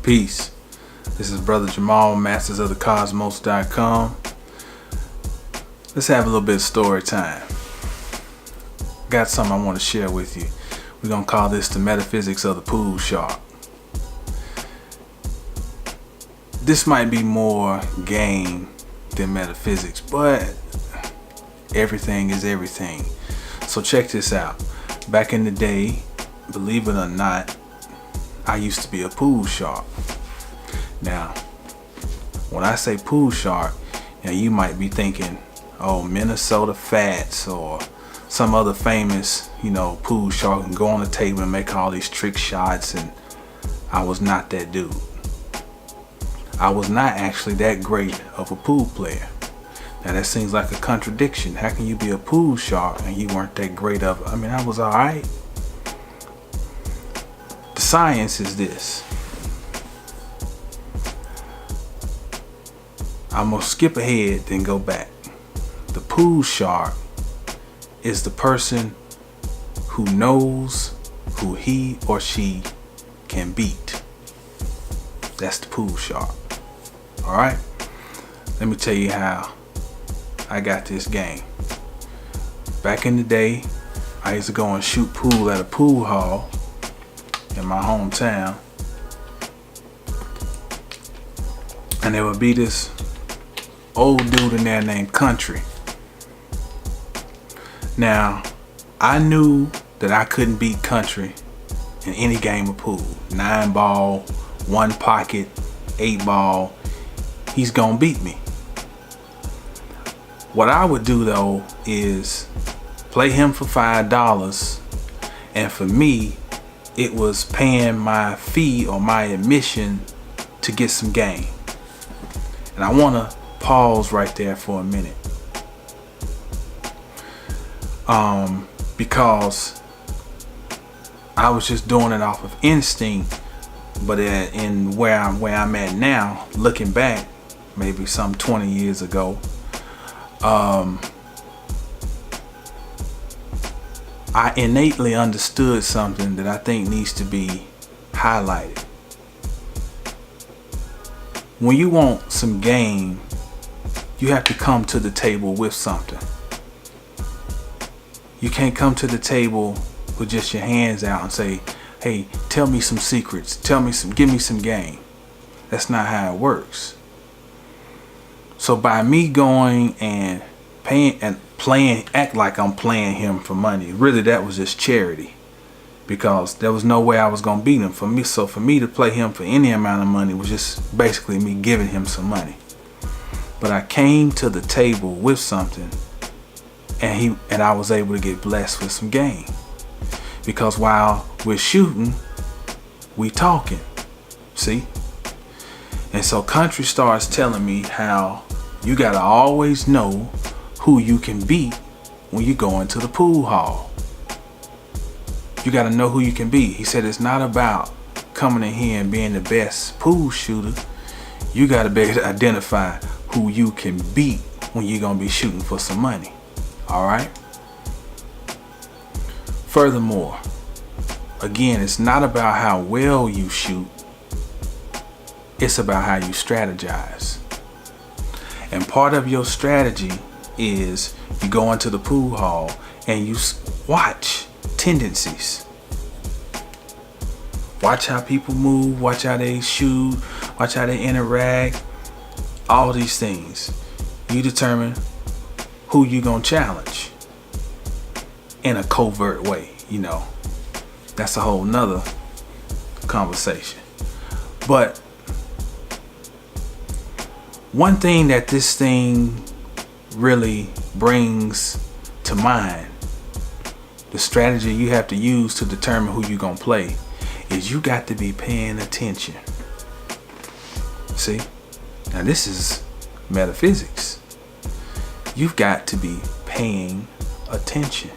Peace. This is Brother Jamal, mastersofthecosmos.com. Let's have a little bit of story time. Got something I want to share with you. We're going to call this the Metaphysics of the Pool Shark. This might be more game than metaphysics, but everything is everything. So check this out. Back in the day, believe it or not, I used to be a pool shark. Now, when I say pool shark, you might be thinking, oh, Minnesota Fats or some other famous, pool shark and go on the table and make all these trick shots, and I was not that dude. I was not actually that great of a pool player. Now that seems like a contradiction. How can you be a pool shark and you weren't that great of it? I mean, I was alright. The science is this. I'm gonna skip ahead then go back. The pool shark is the person who knows who he or she can beat. That's the pool shark. Alright? Let me tell you how I got this game. Back in the day, I used to go and shoot pool at a pool hall in my hometown. And there would be this old dude in there named Country. Now, I knew that I couldn't beat Country in any game of pool. 9 ball, 1 pocket, 8 ball. He's gonna beat me. What I would do though is play him for $5, and for me it was paying my fee or my admission to get some game. And I want to pause right there for a minute, because I was just doing it off of instinct. But in where I'm at now, looking back, maybe some 20 years ago, I innately understood something that I think needs to be highlighted. When you want some game, you have to come to the table with something. You can't come to the table with just your hands out and say, hey, tell me some secrets, give me some game. That's not how it works. So by me going and paying and playing, act like I'm playing him for money, really that was just charity, because there was no way I was gonna beat him. For me to play him for any amount of money was just basically me giving him some money. But I came to the table with something, and I was able to get blessed with some game. Because while we're shooting, we talking. See? And so Country starts telling me how you gotta always know who you can beat when you go into the pool hall. You gotta know who you can beat. He said it's not about coming in here and being the best pool shooter. You gotta be able to identify who you can beat when you're gonna be shooting for some money. Alright? Furthermore, again, it's not about how well you shoot. It's about how you strategize. And part of your strategy is you go into the pool hall and you watch tendencies. Watch how people move, watch how they shoot, watch how they interact, all these things. You determine who you gonna challenge in a covert way, That's a whole nother conversation. But one thing that this thing really brings to mind, the strategy you have to use to determine who you're gonna play, is you got to be paying attention. See? Now this is metaphysics. You've got to be paying attention.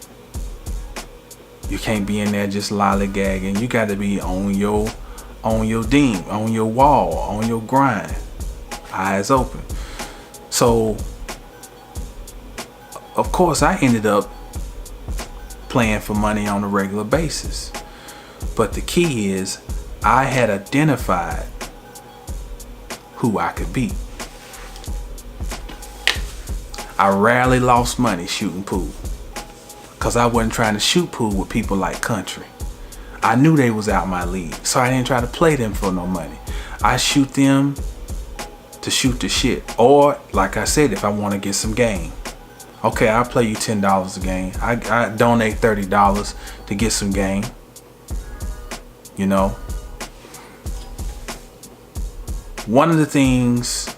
You can't be in there just lollygagging. You got to be on your deem, on your wall, on your grind, eyes open. So, of course, I ended up playing for money on a regular basis. But the key is I had identified who I could be. I rarely lost money shooting pool, because I wasn't trying to shoot pool with people like Country. I knew they was out my league, so I didn't try to play them for no money. I shoot them to shoot the shit. Or, like I said, if I want to get some game. Okay, I'll play you $10 a game. I donate $30 to get some game. You know? One of the things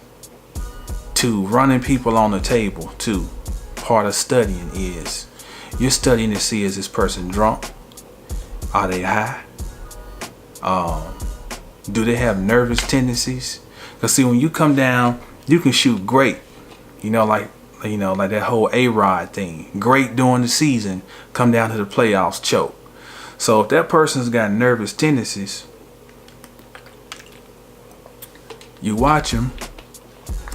to running people on the table, too, part of studying is, you're studying to see, is this person drunk? Are they high? Do they have nervous tendencies? Because see, when you come down, you can shoot great. Like that whole A-Rod thing. Great during the season, come down to the playoffs, choke. So if that person's got nervous tendencies, you watch them,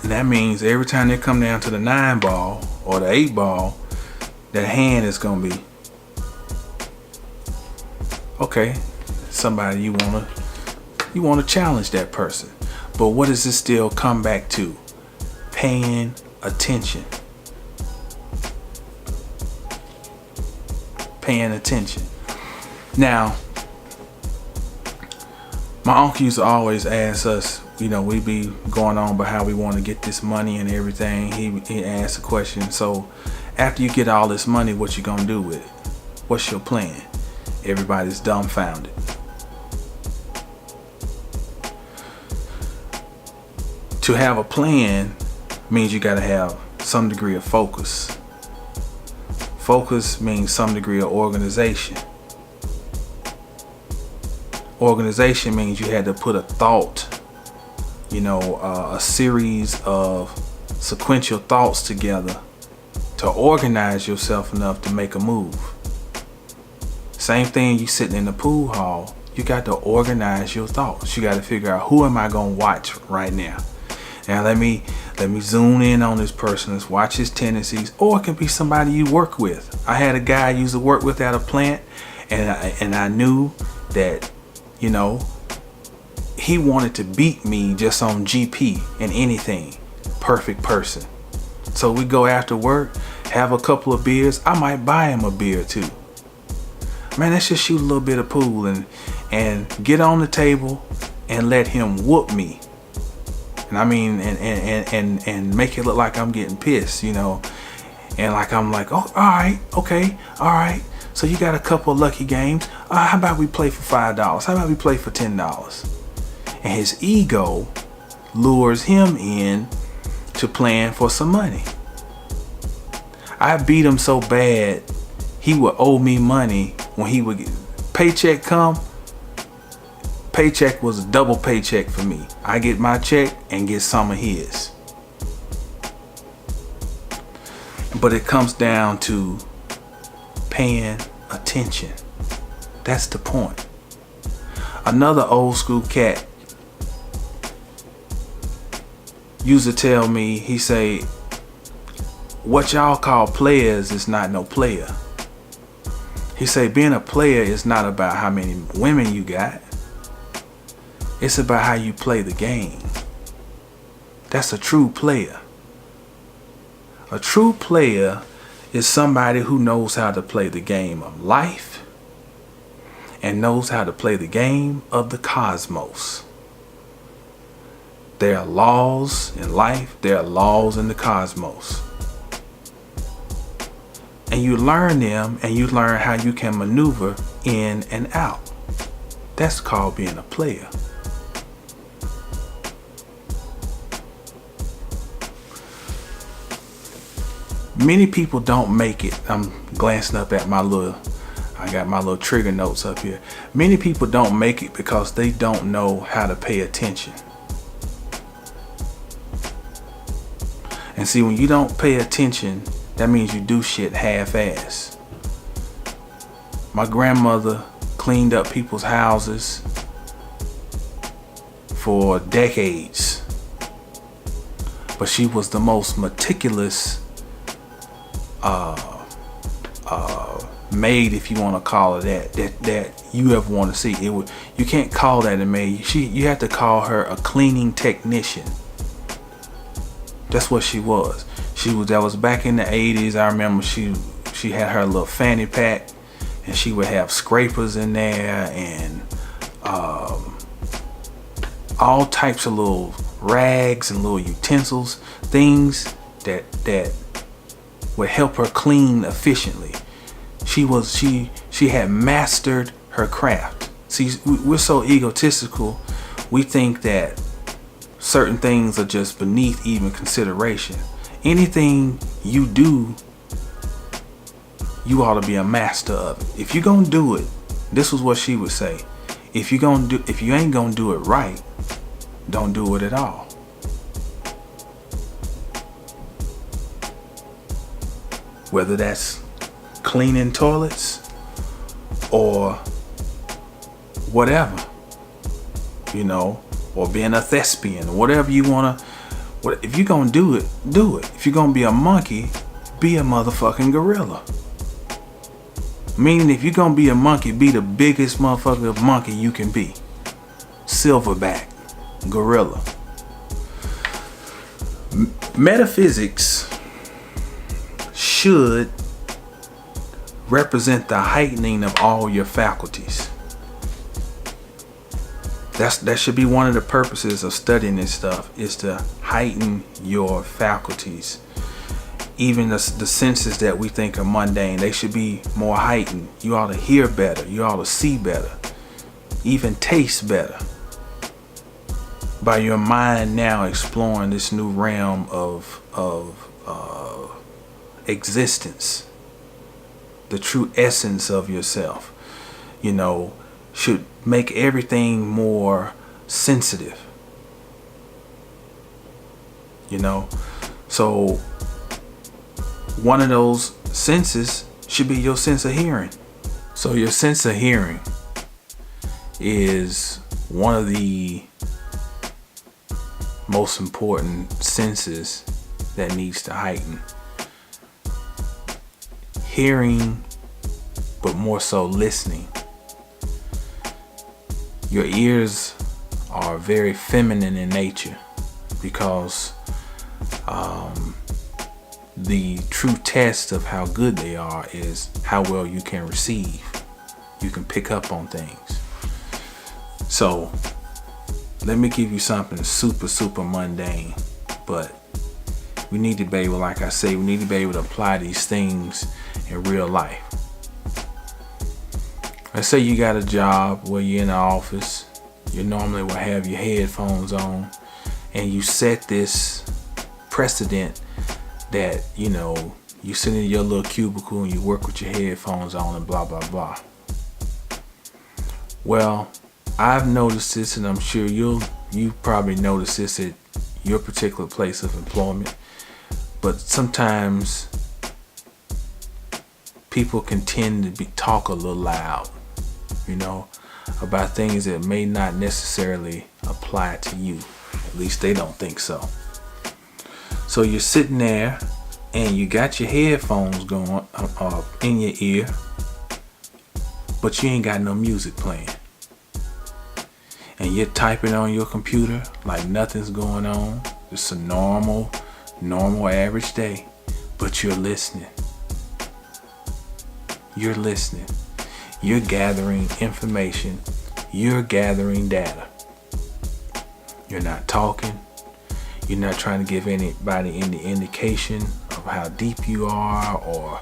and that means every time they come down to the 9 ball or the 8 ball, that hand is gonna be okay. Somebody you wanna challenge that person. But what does this still come back to? Paying attention. Paying attention. Now, my uncle used to always ask us, we be going on about how we want to get this money and everything. He asked the question, so after you get all this money, what you gonna do with it? What's your plan? Everybody's dumbfounded. To have a plan means you gotta have some degree of focus. Focus means some degree of organization. Organization means you had to put a thought, a series of sequential thoughts together to organize yourself enough to make a move. Same thing, you sitting in the pool hall, you got to organize your thoughts. You got to figure out, who am I gonna watch right now? Now let me zoom in on this person. Let's watch his tendencies. Or it can be somebody you work with. I had a guy I used to work with at a plant, and I knew that, he wanted to beat me just on GP and anything. Perfect person. So we go after work, have a couple of beers. I might buy him a beer too. Man, let's just shoot a little bit of pool and get on the table and let him whoop me. And I mean, and make it look like I'm getting pissed, and like I'm like, oh, all right, okay, all right. So you got a couple of lucky games. How about we play for $5? How about we play for $10? And his ego lures him in to playing for some money. I beat him so bad, he would owe me money when he would get paycheck come. Paycheck was a double paycheck for me. I get my check and get some of his. But it comes down to paying attention. That's the point. Another old school cat used to tell me, he say, what y'all call players is not no player. He say, being a player is not about how many women you got. It's about how you play the game. That's a true player. A true player is somebody who knows how to play the game of life and knows how to play the game of the cosmos. There are laws in life, there are laws in the cosmos. And you learn them, and you learn how you can maneuver in and out. That's called being a player. Many people don't make it. I'm glancing up at I got my little trigger notes up here. Many people don't make it because they don't know how to pay attention. And see, when you don't pay attention, that means you do shit half-ass. My grandmother cleaned up people's houses for decades, but she was the most meticulous maid, if you want to call it that you ever want to see. You You can't call that a maid. You have to call her a cleaning technician. That's what she was. That was back in the 80s. I remember she had her little fanny pack, and she would have scrapers in there and all types of little rags and little utensils, things that would help her clean efficiently. She had mastered her craft. See, we're so egotistical. We think that certain things are just beneath even consideration. Anything you do, you ought to be a master of it. If you're gonna do it, this was what she would say. If you ain't gonna do it right, don't do it at all. Whether that's cleaning toilets or whatever, or being a thespian, whatever you wanna. If you're gonna do it, do it. If you're gonna be a monkey, be a motherfucking gorilla. Meaning, if you're gonna be a monkey, be the biggest motherfucking monkey you can be. Silverback, gorilla. Metaphysics should represent the heightening of all your faculties. That should be one of the purposes of studying this stuff, is to heighten your faculties. Even the senses that we think are mundane, they should be more heightened. You ought to hear better. You ought to see better. Even taste better. By your mind now exploring this new realm of existence. The true essence of yourself, should make everything more sensitive. So one of those senses should be your sense of hearing. So your sense of hearing is one of the most important senses that needs to heighten. Hearing, but more so listening. Your ears are very feminine in nature because the true test of how good they are is how well you can receive. You can pick up on things. So let me give you something super mundane, but we need to be able, like I say, we need to be able to apply these things in real life. Let's say you got a job where you're in the office. You normally will have your headphones on, and you set this precedent that, you sit in your little cubicle and you work with your headphones on and blah, blah, blah. Well, I've noticed this, and I'm sure you probably noticed this at your particular place of employment. But sometimes people can tend to talk a little loud, about things that may not necessarily apply to you. At least they don't think so. So you're sitting there and you got your headphones going in your ear, but you ain't got no music playing. And you're typing on your computer like nothing's going on. It's a normal average day, but you're listening. You're listening. You're gathering information. You're gathering data. You're not talking. You're not trying to give anybody any indication of how deep you are or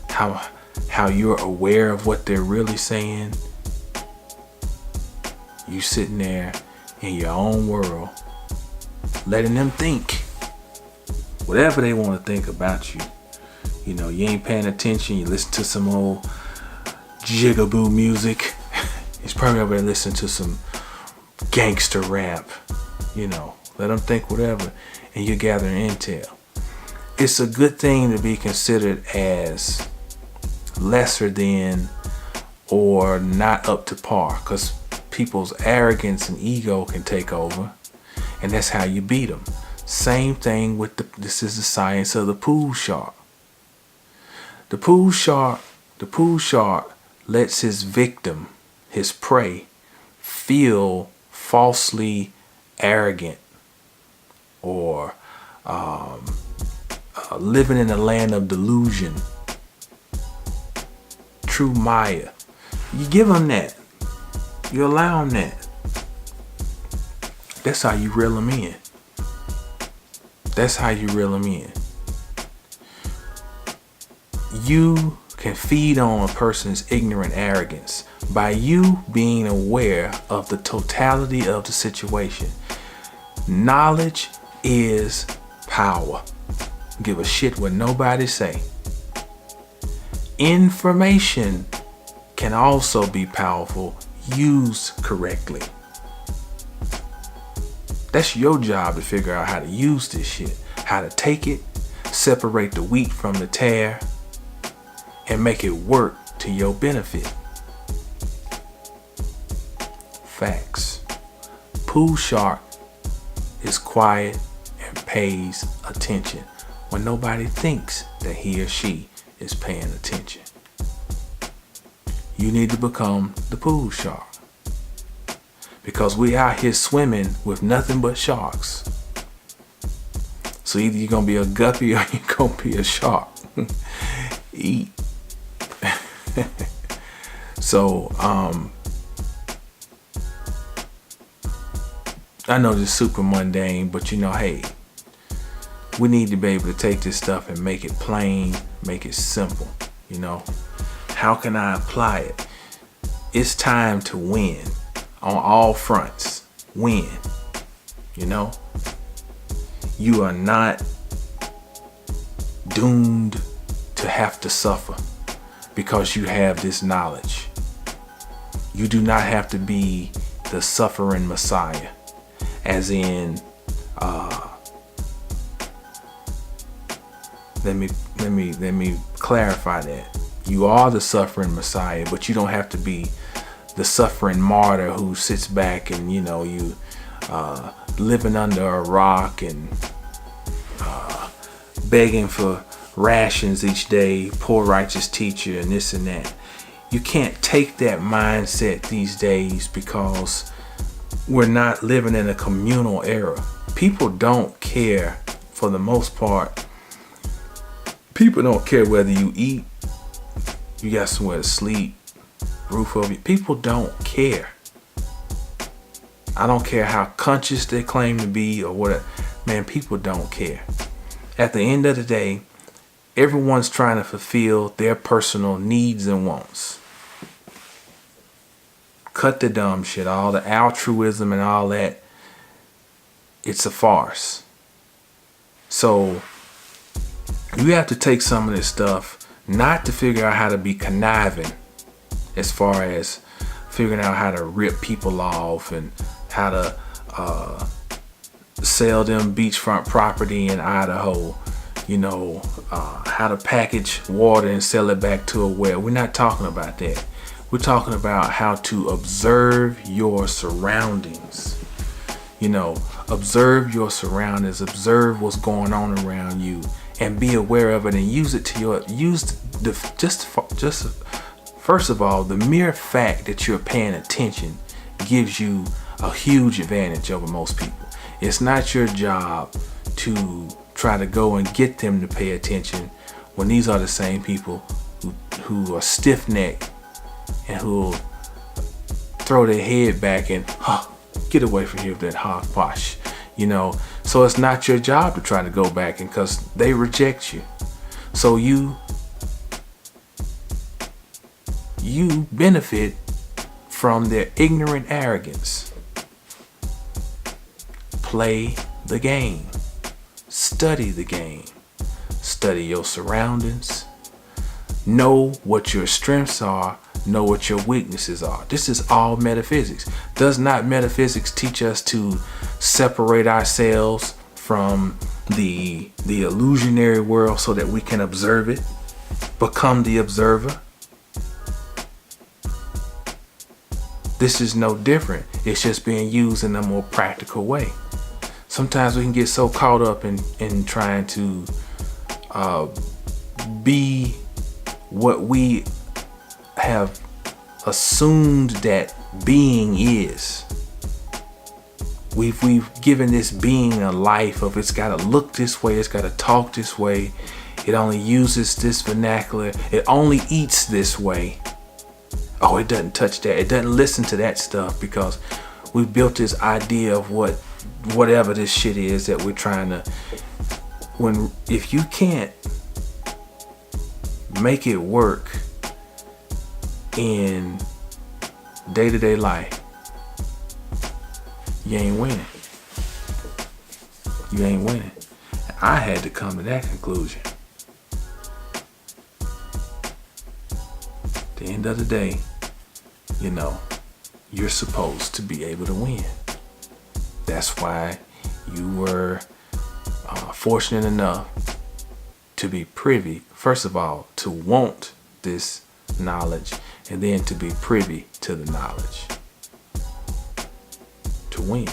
how you're aware of what they're really saying. You sitting there in your own world, letting them think whatever they want to think about you. You ain't paying attention. You listen to some old jigaboo music. He's probably over there listening to some gangster rap. Let them think whatever, and you're gathering intel. It's a good thing to be considered as lesser than or not up to par, because people's arrogance and ego can take over, and that's how you beat them. Same thing with this is the science of the pool shark. The pool shark lets his victim, his prey, feel falsely arrogant or living in a land of delusion, true Maya. You give them that. You allow them that. That's how you reel them in. That's how you reel them in. You can feed on a person's ignorant arrogance by you being aware of the totality of the situation. Knowledge is power. Give a shit what nobody say. Information can also be powerful used correctly. That's your job to figure out how to use this shit, how to take it, separate the wheat from the tare, and make it work to your benefit. Facts. Pool shark is quiet and pays attention when nobody thinks that he or she is paying attention. You need to become the pool shark, because we out here swimming with nothing but sharks. So either you're gonna be a guppy or you're gonna be a shark. Eat. So I know this is super mundane, but hey, we need to be able to take this stuff and make it plain, make it simple. How can I apply it? It's time to win on all fronts. Win. You are not doomed to have to suffer because you have this knowledge. You do not have to be the suffering Messiah, as in let me clarify that. You are the suffering Messiah, but you don't have to be the suffering martyr who sits back and you living under a rock and begging for rations each day, poor righteous teacher and this and that. You can't take that mindset these days because we're not living in a communal era. People don't care, for the most part. People don't care whether you eat, you got somewhere to sleep, roof over you. People don't care. I don't care how conscious they claim to be or what. Man, people don't care. At the end of the day, everyone's trying to fulfill their personal needs and wants. Cut the dumb shit, all the altruism and all that. It's a farce. So you have to take some of this stuff, not to figure out how to be conniving as far as figuring out how to rip people off and how to sell them beachfront property in Idaho, how to package water and sell it back to a well. We're not talking about that. We're talking about how to observe your surroundings. Observe your surroundings, observe what's going on around you, and be aware of it and use it to first of all, the mere fact that you're paying attention gives you a huge advantage over most people. It's not your job to try to go and get them to pay attention when these are the same people who are stiff-necked and who'll throw their head back and get away from here with that hogwash. So it's not your job to try to go back, and because they reject you. So you benefit from their ignorant arrogance. Play the game. Study the game. Study your surroundings. Know what your strengths are. Know what your weaknesses are. This is all metaphysics. Does not metaphysics teach us to separate ourselves from the illusionary world so that we can observe it? Become the observer? This is no different. It's just being used in a more practical way. Sometimes we can get so caught up in trying to be what we have assumed that being is. We've given this being a life of it's got to look this way, it's got to talk this way, it only uses this vernacular, it only eats this way. Oh, it doesn't touch that, it doesn't listen to that stuff, because we built this idea of whatever this shit is that we're trying to. If you can't make it work in day-to-day life, you ain't winning. You ain't winning. I had to come to that conclusion. At the end of the day, you're supposed to be able to win. That's why you were fortunate enough to be privy, first of all, to want this knowledge, and then to be privy to the knowledge to win.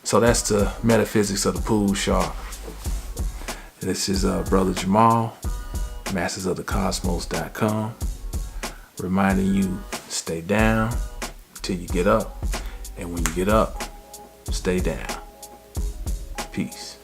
So that's the metaphysics of the pool shark. This is brother Jamal, mastersofthecosmos.com, reminding you, stay down till you get up, and when you get up, stay down. Peace.